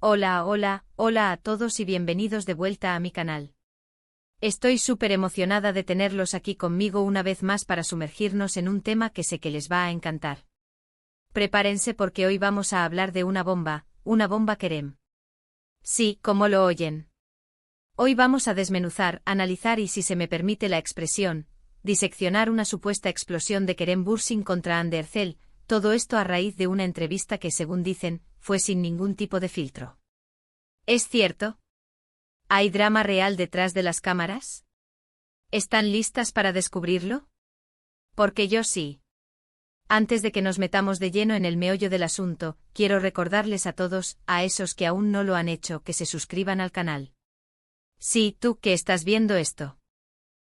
Hola a todos y bienvenidos de vuelta a mi canal. Estoy súper emocionada de tenerlos aquí conmigo una vez más para sumergirnos en un tema que sé que les va a encantar. Prepárense porque hoy vamos a hablar de una bomba Kerem. Sí, como lo oyen. Hoy vamos a desmenuzar, analizar y, si se me permite la expresión, diseccionar una supuesta explosión de Kerem Bürsin contra Hande Erçel, todo esto a raíz de una entrevista que, según dicen, fue sin ningún tipo de filtro. ¿Es cierto? ¿Hay drama real detrás de las cámaras? ¿Están listas para descubrirlo? Porque yo sí. Antes de que nos metamos de lleno en el meollo del asunto, quiero recordarles a todos, a esos que aún no lo han hecho, que se suscriban al canal. Sí, tú que estás viendo esto.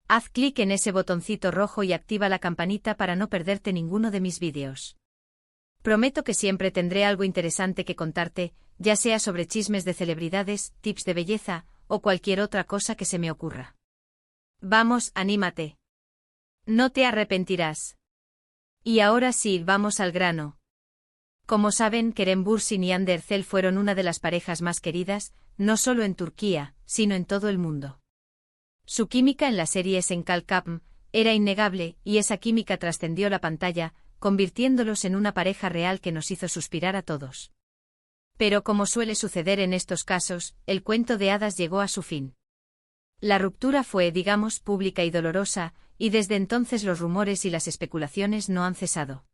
Haz clic en ese botoncito rojo y activa la campanita para no perderte ninguno de mis vídeos. Prometo que siempre tendré algo interesante que contarte, ya sea sobre chismes de celebridades, tips de belleza, o cualquier otra cosa que se me ocurra. Vamos, anímate. No te arrepentirás. Y ahora sí, vamos al grano. Como saben, Kerem Bürsin y Hande Erçel fueron una de las parejas más queridas, no solo en Turquía, sino en todo el mundo. Su química en la serie Sen Kalkapm era innegable, y esa química trascendió la pantalla, convirtiéndolos en una pareja real que nos hizo suspirar a todos. Pero como suele suceder en estos casos, el cuento de hadas llegó a su fin. La ruptura fue, digamos, pública y dolorosa, y desde entonces los rumores y las especulaciones no han cesado.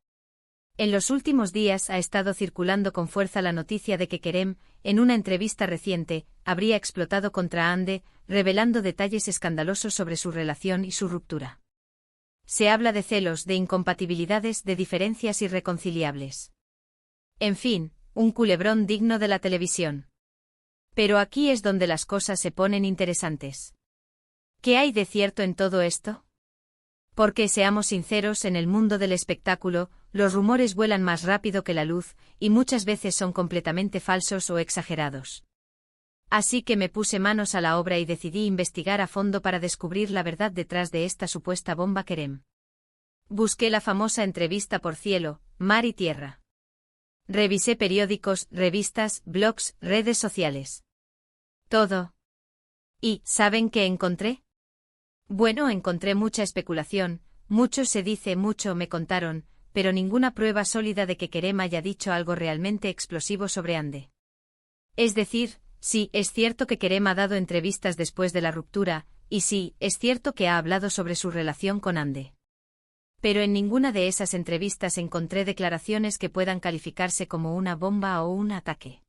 En los últimos días ha estado circulando con fuerza la noticia de que Kerem, en una entrevista reciente, habría explotado contra Hande, revelando detalles escandalosos sobre su relación y su ruptura. Se habla de celos, de incompatibilidades, de diferencias irreconciliables. En fin, un culebrón digno de la televisión. Pero aquí es donde las cosas se ponen interesantes. ¿Qué hay de cierto en todo esto? Porque, seamos sinceros, en el mundo del espectáculo, los rumores vuelan más rápido que la luz, y muchas veces son completamente falsos o exagerados. Así que me puse manos a la obra y decidí investigar a fondo para descubrir la verdad detrás de esta supuesta bomba Kerem. Busqué la famosa entrevista por cielo, mar y tierra. Revisé periódicos, revistas, blogs, redes sociales. Todo. ¿Y saben qué encontré? Bueno, encontré mucha especulación, mucho se dice, mucho me contaron, pero ninguna prueba sólida de que Kerem haya dicho algo realmente explosivo sobre Hande. Es decir, sí, es cierto que Kerem ha dado entrevistas después de la ruptura, y sí, es cierto que ha hablado sobre su relación con Hande. Pero en ninguna de esas entrevistas encontré declaraciones que puedan calificarse como una bomba o un ataque.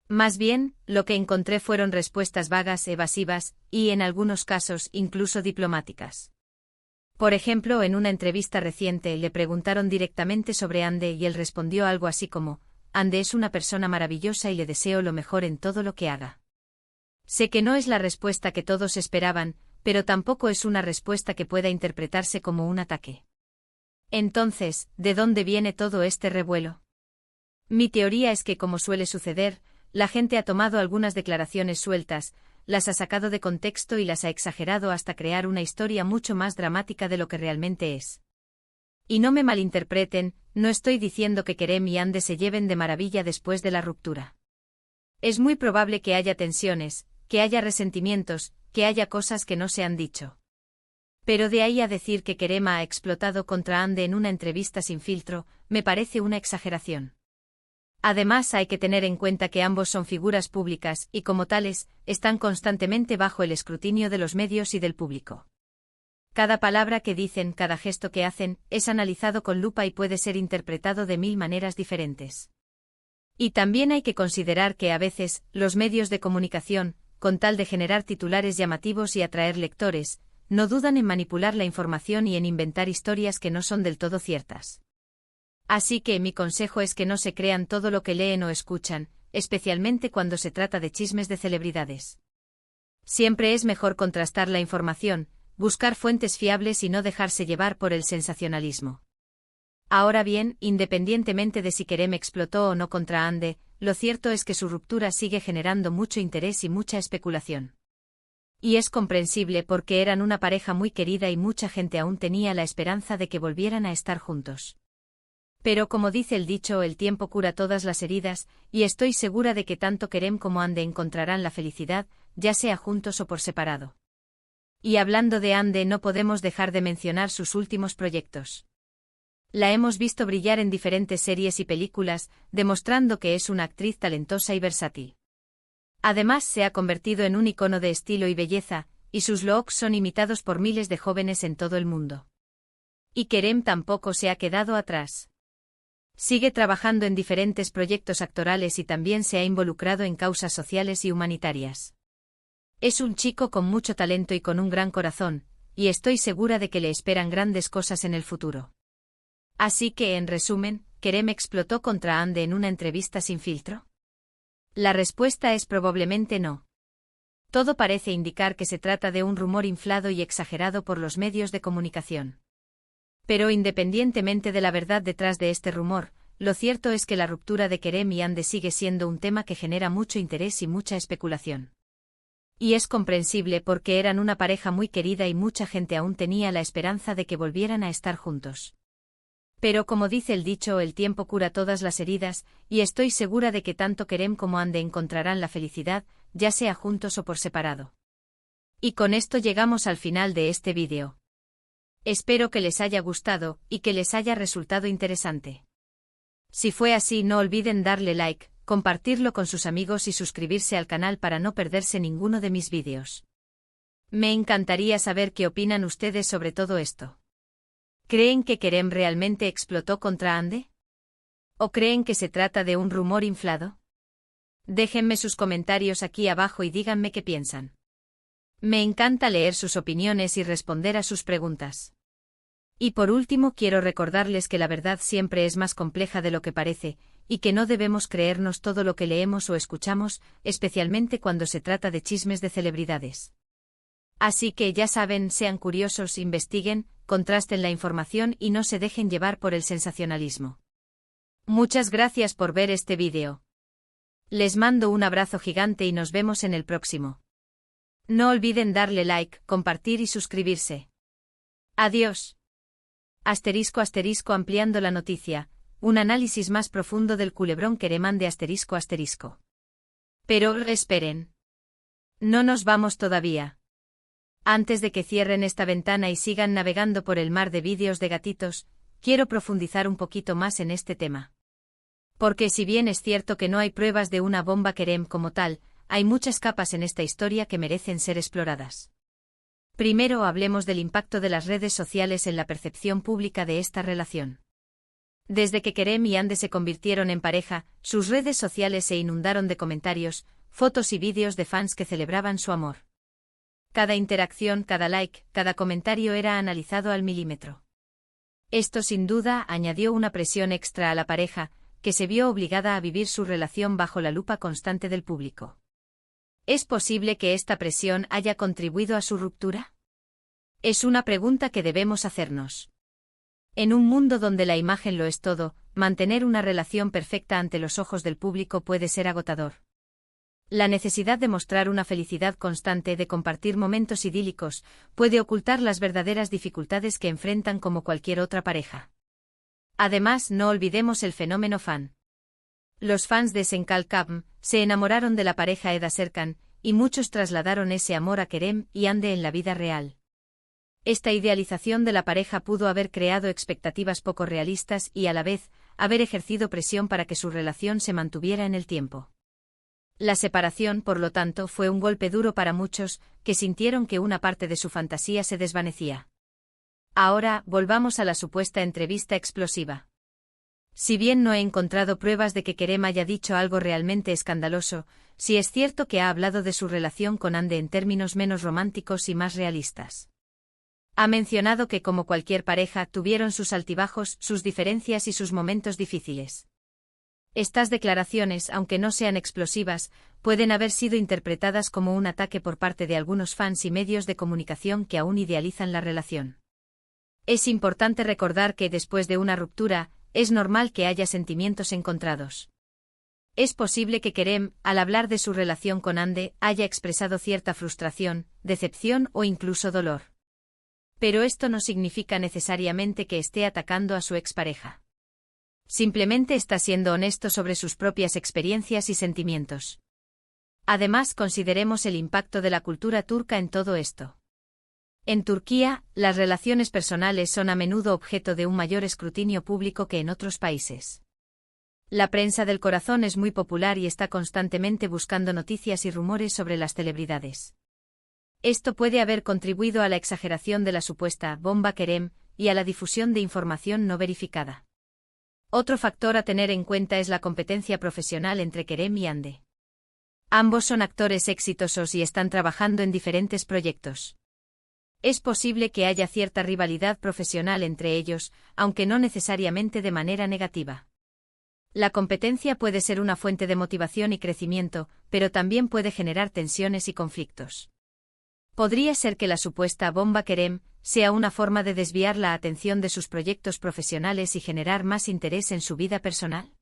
Más bien, lo que encontré fueron respuestas vagas, evasivas, y en algunos casos incluso diplomáticas. Por ejemplo, en una entrevista reciente le preguntaron directamente sobre Hande y él respondió algo así como: Hande es una persona maravillosa y le deseo lo mejor en todo lo que haga. Sé que no es la respuesta que todos esperaban, pero tampoco es una respuesta que pueda interpretarse como un ataque. Entonces, ¿de dónde viene todo este revuelo? Mi teoría es que, como suele suceder, la gente ha tomado algunas declaraciones sueltas, las ha sacado de contexto y las ha exagerado hasta crear una historia mucho más dramática de lo que realmente es. Y no me malinterpreten, no estoy diciendo que Kerem y Hande se lleven de maravilla después de la ruptura. Es muy probable que haya tensiones, que haya resentimientos, que haya cosas que no se han dicho. Pero de ahí a decir que Kerem ha explotado contra Hande en una entrevista sin filtro, me parece una exageración. Además, hay que tener en cuenta que ambos son figuras públicas y, como tales, están constantemente bajo el escrutinio de los medios y del público. Cada palabra que dicen, cada gesto que hacen, es analizado con lupa y puede ser interpretado de 1000 maneras diferentes. Y también hay que considerar que a veces, los medios de comunicación, con tal de generar titulares llamativos y atraer lectores, no dudan en manipular la información y en inventar historias que no son del todo ciertas. Así que mi consejo es que no se crean todo lo que leen o escuchan, especialmente cuando se trata de chismes de celebridades. Siempre es mejor contrastar la información, buscar fuentes fiables y no dejarse llevar por el sensacionalismo. Ahora bien, independientemente de si Kerem explotó o no contra Hande, lo cierto es que su ruptura sigue generando mucho interés y mucha especulación. Y es comprensible porque eran una pareja muy querida y mucha gente aún tenía la esperanza de que volvieran a estar juntos. Pero como dice el dicho, el tiempo cura todas las heridas, y estoy segura de que tanto Kerem como Ande encontrarán la felicidad, ya sea juntos o por separado. Y hablando de Ande, no podemos dejar de mencionar sus últimos proyectos. La hemos visto brillar en diferentes series y películas, demostrando que es una actriz talentosa y versátil. Además, se ha convertido en un icono de estilo y belleza, y sus looks son imitados por miles de jóvenes en todo el mundo. Y Kerem tampoco se ha quedado atrás. Sigue trabajando en diferentes proyectos actorales y también se ha involucrado en causas sociales y humanitarias. Es un chico con mucho talento y con un gran corazón, y estoy segura de que le esperan grandes cosas en el futuro. Así que, en resumen, ¿Kerem explotó contra Ande en una entrevista sin filtro? La respuesta es probablemente no. Todo parece indicar que se trata de un rumor inflado y exagerado por los medios de comunicación. Pero independientemente de la verdad detrás de este rumor, lo cierto es que la ruptura de Kerem y Ande sigue siendo un tema que genera mucho interés y mucha especulación. Y es comprensible porque eran una pareja muy querida y mucha gente aún tenía la esperanza de que volvieran a estar juntos. Pero como dice el dicho, el tiempo cura todas las heridas, y estoy segura de que tanto Kerem como Ande encontrarán la felicidad, ya sea juntos o por separado. Y con esto llegamos al final de este vídeo. Espero que les haya gustado, y que les haya resultado interesante. Si fue así, no olviden darle like, compartirlo con sus amigos y suscribirse al canal para no perderse ninguno de mis vídeos. Me encantaría saber qué opinan ustedes sobre todo esto. ¿Creen que Kerem realmente explotó contra Ande? ¿O creen que se trata de un rumor inflado? Déjenme sus comentarios aquí abajo y díganme qué piensan. Me encanta leer sus opiniones y responder a sus preguntas. Y por último, quiero recordarles que la verdad siempre es más compleja de lo que parece, y que no debemos creernos todo lo que leemos o escuchamos, especialmente cuando se trata de chismes de celebridades. Así que ya saben, sean curiosos, investiguen, contrasten la información y no se dejen llevar por el sensacionalismo. Muchas gracias por ver este vídeo. Les mando un abrazo gigante y nos vemos en el próximo. No olviden darle like, compartir y suscribirse. Adiós. *** ampliando la noticia, un análisis más profundo del culebrón Kerem Ande ***. Pero, esperen. No nos vamos todavía. Antes de que cierren esta ventana y sigan navegando por el mar de vídeos de gatitos, quiero profundizar un poquito más en este tema. Porque si bien es cierto que no hay pruebas de una bomba Kerem como tal, hay muchas capas en esta historia que merecen ser exploradas. Primero hablemos del impacto de las redes sociales en la percepción pública de esta relación. Desde que Kerem y Ande se convirtieron en pareja, sus redes sociales se inundaron de comentarios, fotos y vídeos de fans que celebraban su amor. Cada interacción, cada like, cada comentario era analizado al milímetro. Esto sin duda añadió una presión extra a la pareja, que se vio obligada a vivir su relación bajo la lupa constante del público. ¿Es posible que esta presión haya contribuido a su ruptura? Es una pregunta que debemos hacernos. En un mundo donde la imagen lo es todo, mantener una relación perfecta ante los ojos del público puede ser agotador. La necesidad de mostrar una felicidad constante, de compartir momentos idílicos, puede ocultar las verdaderas dificultades que enfrentan como cualquier otra pareja. Además, no olvidemos el fenómeno fan. Los fans de Senkal Kabm se enamoraron de la pareja Eda Serkan, y muchos trasladaron ese amor a Kerem y Ande en la vida real. Esta idealización de la pareja pudo haber creado expectativas poco realistas y, a la vez, haber ejercido presión para que su relación se mantuviera en el tiempo. La separación, por lo tanto, fue un golpe duro para muchos, que sintieron que una parte de su fantasía se desvanecía. Ahora, volvamos a la supuesta entrevista explosiva. Si bien no he encontrado pruebas de que Kerem haya dicho algo realmente escandaloso, sí es cierto que ha hablado de su relación con Ande en términos menos románticos y más realistas. Ha mencionado que, como cualquier pareja, tuvieron sus altibajos, sus diferencias y sus momentos difíciles. Estas declaraciones, aunque no sean explosivas, pueden haber sido interpretadas como un ataque por parte de algunos fans y medios de comunicación que aún idealizan la relación. Es importante recordar que, después de una ruptura, es normal que haya sentimientos encontrados. Es posible que Kerem, al hablar de su relación con Ande, haya expresado cierta frustración, decepción o incluso dolor. Pero esto no significa necesariamente que esté atacando a su expareja. Simplemente está siendo honesto sobre sus propias experiencias y sentimientos. Además, consideremos el impacto de la cultura turca en todo esto. En Turquía, las relaciones personales son a menudo objeto de un mayor escrutinio público que en otros países. La prensa del corazón es muy popular y está constantemente buscando noticias y rumores sobre las celebridades. Esto puede haber contribuido a la exageración de la supuesta bomba Kerem y a la difusión de información no verificada. Otro factor a tener en cuenta es la competencia profesional entre Kerem y Hande. Ambos son actores exitosos y están trabajando en diferentes proyectos. Es posible que haya cierta rivalidad profesional entre ellos, aunque no necesariamente de manera negativa. La competencia puede ser una fuente de motivación y crecimiento, pero también puede generar tensiones y conflictos. ¿Podría ser que la supuesta bomba Kerem sea una forma de desviar la atención de sus proyectos profesionales y generar más interés en su vida personal?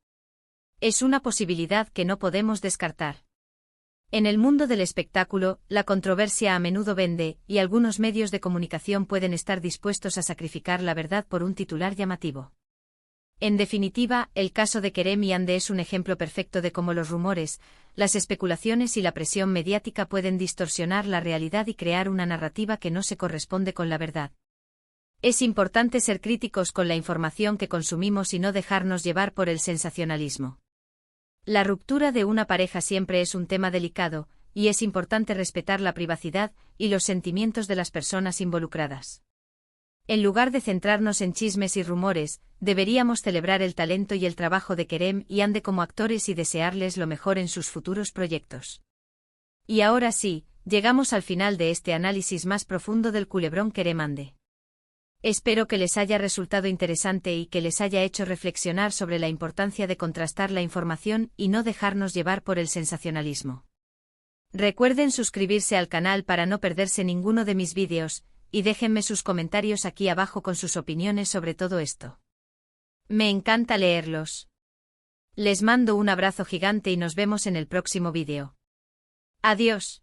Es una posibilidad que no podemos descartar. En el mundo del espectáculo, la controversia a menudo vende, y algunos medios de comunicación pueden estar dispuestos a sacrificar la verdad por un titular llamativo. En definitiva, el caso de Kerem y Hande es un ejemplo perfecto de cómo los rumores, las especulaciones y la presión mediática pueden distorsionar la realidad y crear una narrativa que no se corresponde con la verdad. Es importante ser críticos con la información que consumimos y no dejarnos llevar por el sensacionalismo. La ruptura de una pareja siempre es un tema delicado, y es importante respetar la privacidad y los sentimientos de las personas involucradas. En lugar de centrarnos en chismes y rumores, deberíamos celebrar el talento y el trabajo de Kerem y Hande como actores y desearles lo mejor en sus futuros proyectos. Y ahora sí, llegamos al final de este análisis más profundo del culebrón Kerem-Hande. Espero que les haya resultado interesante y que les haya hecho reflexionar sobre la importancia de contrastar la información y no dejarnos llevar por el sensacionalismo. Recuerden suscribirse al canal para no perderse ninguno de mis vídeos, y déjenme sus comentarios aquí abajo con sus opiniones sobre todo esto. Me encanta leerlos. Les mando un abrazo gigante y nos vemos en el próximo vídeo. Adiós.